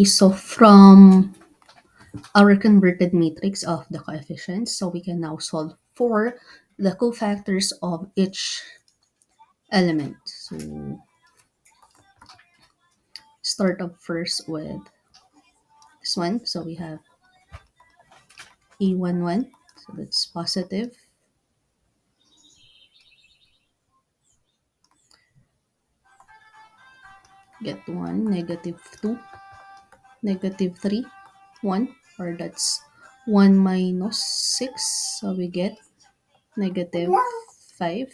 So from our converted matrix of the coefficients, so we can now solve for the cofactors of each element. So start off first with this one. So we have E11, so that's positive. Get 1, negative 2, negative 3, 1, or that's 1 minus 6. So we get negative 5.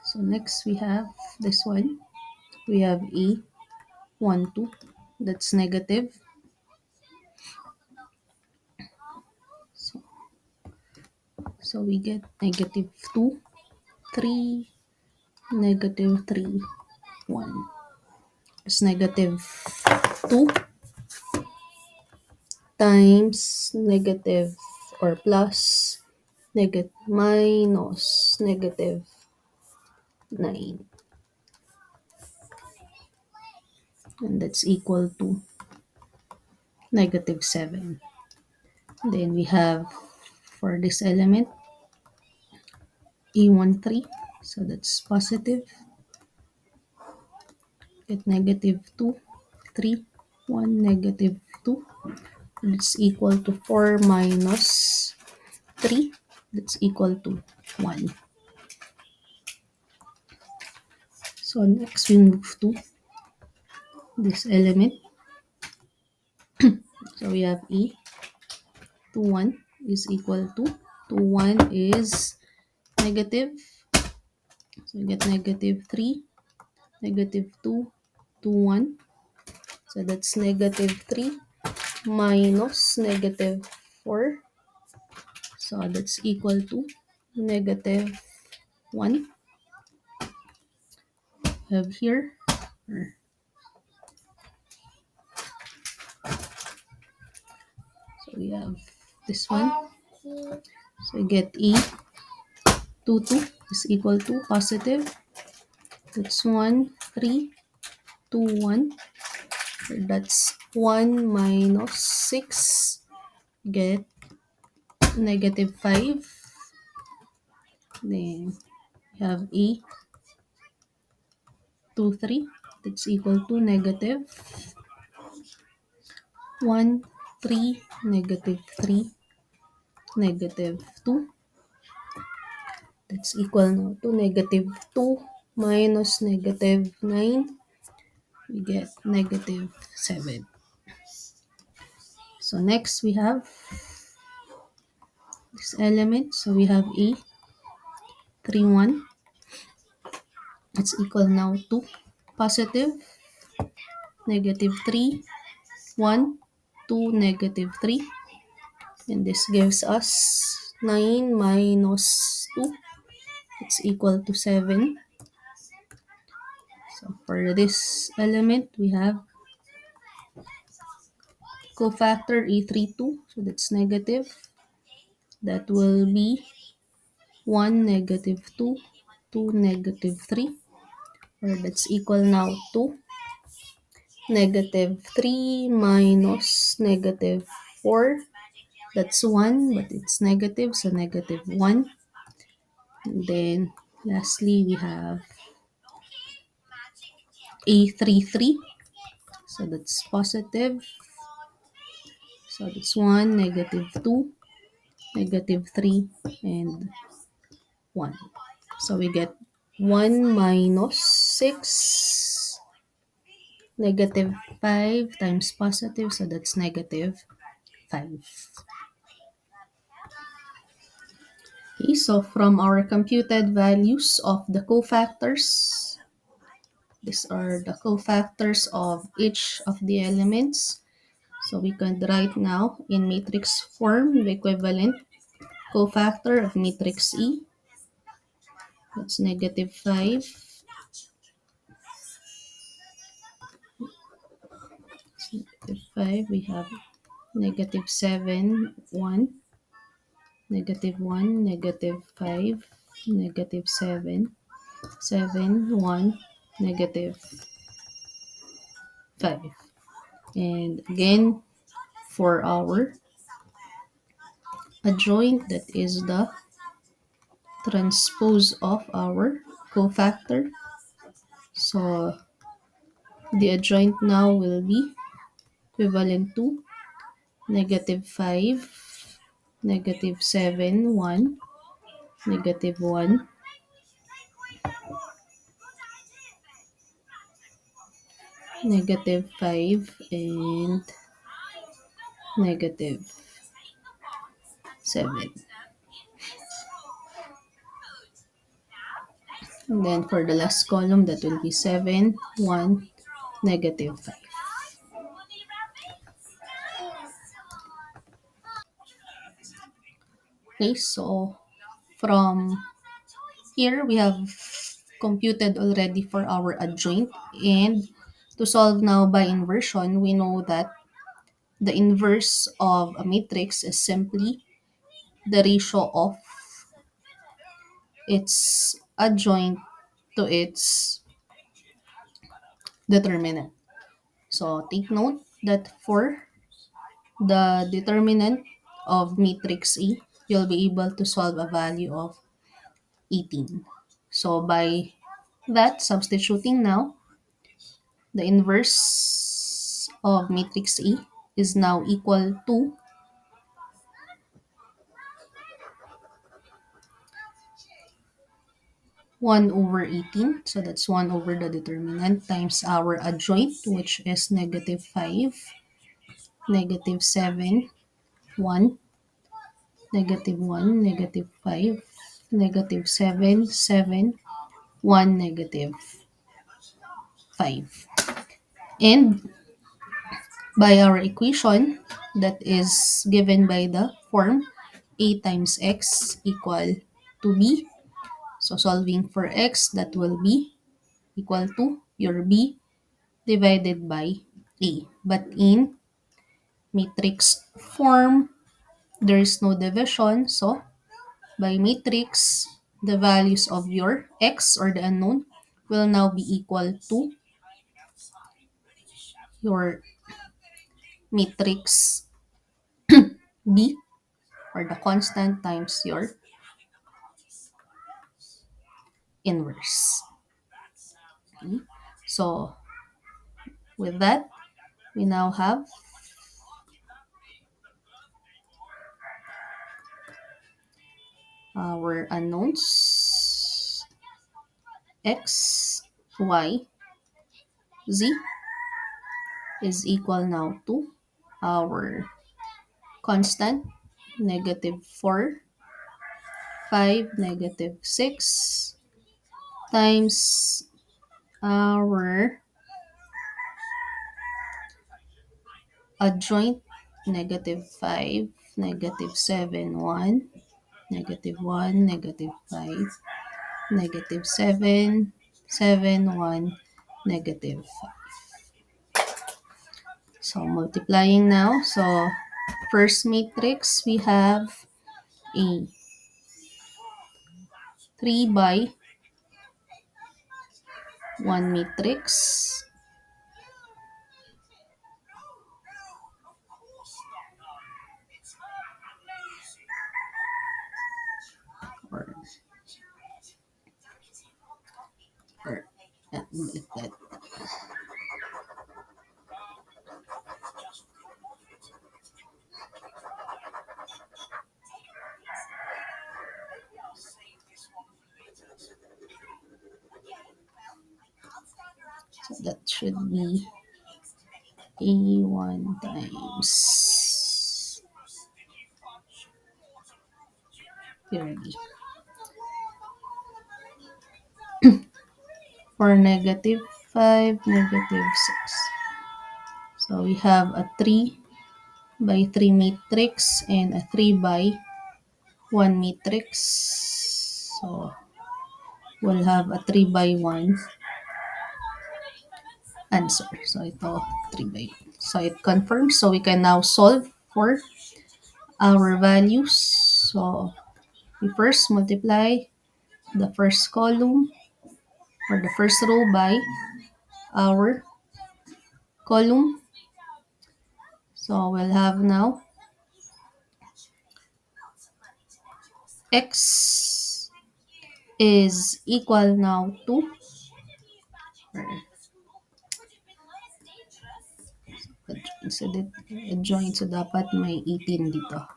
So next we have this one. We have E1, 2. That's negative. So, so we get negative 2, 3, negative 3, 1. It's negative 2 times negative or plus negative minus negative 9. And that's equal to negative 7. Then we have for this element E13, so that's positive. Get negative 2, 3, 1, negative 2. That's equal to 4 minus 3. That's equal to 1. So next we move to this element. So we have E21 is equal to 21 is negative. So we get negative 3, negative 2, 1. So that's negative 3 minus negative 4. So that's equal to negative 1. Have here. So we have this one. So we get E22 is equal to positive. That's 1, 3, 2, 1. That's 1 minus 6. Get negative 5. Then we have E23. That's equal to negative 1, 3, negative 3, negative 2. That's equal now to negative 2 minus negative 9. We get negative 7. So next we have this element. So we have E31. It's equal now to positive negative 3, 1, 2, negative 3. And this gives us 9 minus 2. It's equal to 7. So for this element, we have cofactor E32. So that's negative. That will be 1, negative 2, 2, negative 3. Or that's equal now to negative 3 minus negative 4. That's 1, but it's negative, so negative 1. And then lastly, we have A33. So that's positive. So that's 1, negative 2, negative 3, and 1. So we get 1 minus 6, negative 5 times positive, so that's negative 5. Okay, so from our computed values of the cofactors, these are the cofactors of each of the elements. So we can write now in matrix form the equivalent cofactor of matrix E. That's negative 5. It's negative 5. We have negative 7, 1, negative 1, negative 5, negative 7, 7, 1, negative 5. And again, for our adjoint, that is the transpose of our cofactor. So the adjoint now will be equivalent to -5, -7, 1, -1, -5, and -7. And then for the last column, that will be 7, 1, -5. Okay, so from here, we have computed already for our adjoint. And to solve now by inversion, we know that the inverse of a matrix is simply the ratio of its adjoint to its determinant. So take note that for the determinant of matrix A, you'll be able to solve a value of 18. So by that, substituting now, the inverse of matrix A is now equal to 1 over 18. So that's 1 over the determinant times our adjoint, which is -5, -7, 1, -1, -5, -7, 7, 1, -5. And by our equation that is given by the form a times x equal to b. So solving for x, that will be equal to your b divided by a. But in matrix form, there is no division. So by matrix, the values of your x or the unknown will now be equal to your matrix b or the constant times your inverse. Okay. So with that, we now have our unknowns x, y, z is equal now to our constant -4, 5, -6 times our adjoint -5, -7, 1, -1, -5, -7, 7, 1, -5. So multiplying now. So first matrix, we have a 3 by 1 matrix. Or, or like that. So that should be A1 times 30. For -5, -6. So we have a 3 by 3 matrix and a 3 by 1 matrix. So we'll have a 3 by 1 answer. So ito 3 by 1. So it confirms. So we can now solve for our values. So we first multiply the first column or the first row by our column. So we'll have now x is equal now to, so that adjoint, so dapat may 18 dito.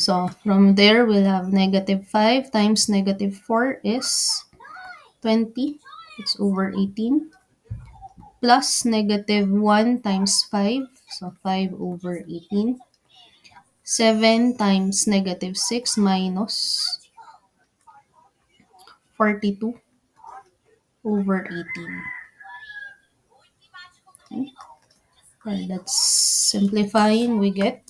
So from there, we'll have negative 5 times negative 4 is 20. It's over 18. Plus negative 1 times 5. So 5 over 18. 7 times negative 6 minus 42 over 18. Okay. And that's simplifying. We get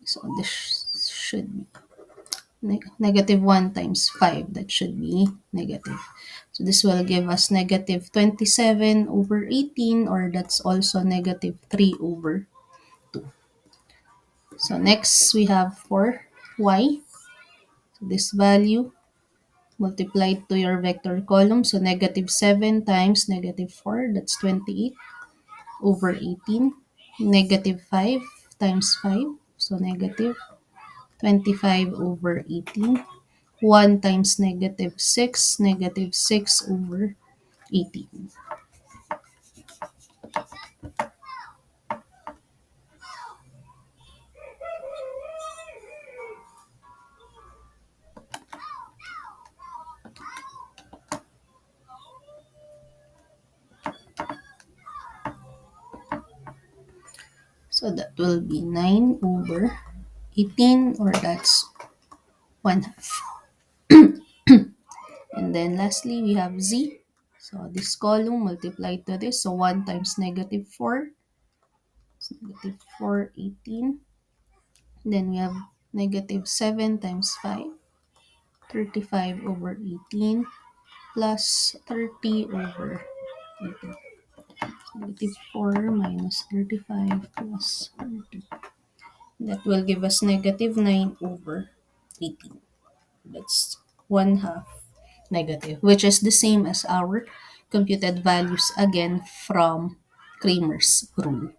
so this should be negative 1 times 5. That should be negative. So this will give us negative 27 over 18, or that's also negative 3 over 2. So next we have for y. So this value multiplied to your vector column. So negative 7 times negative 4, that's 28 over 18. Negative 5 times 5, so negative 25 over 18. 1 times negative 6, negative 6 over 18. So that will be 9 over 18, or that's 1 half. And then lastly, we have z. So this column multiplied to this. So 1 times negative 4. So negative 4, 18. Then we have negative 7 times 5. 35 over 18 plus 30 over 18. Negative 4 minus 35 plus 30. That will give us negative 9 over 18. That's 1 half negative, which is the same as our computed values again from Kramer's rule.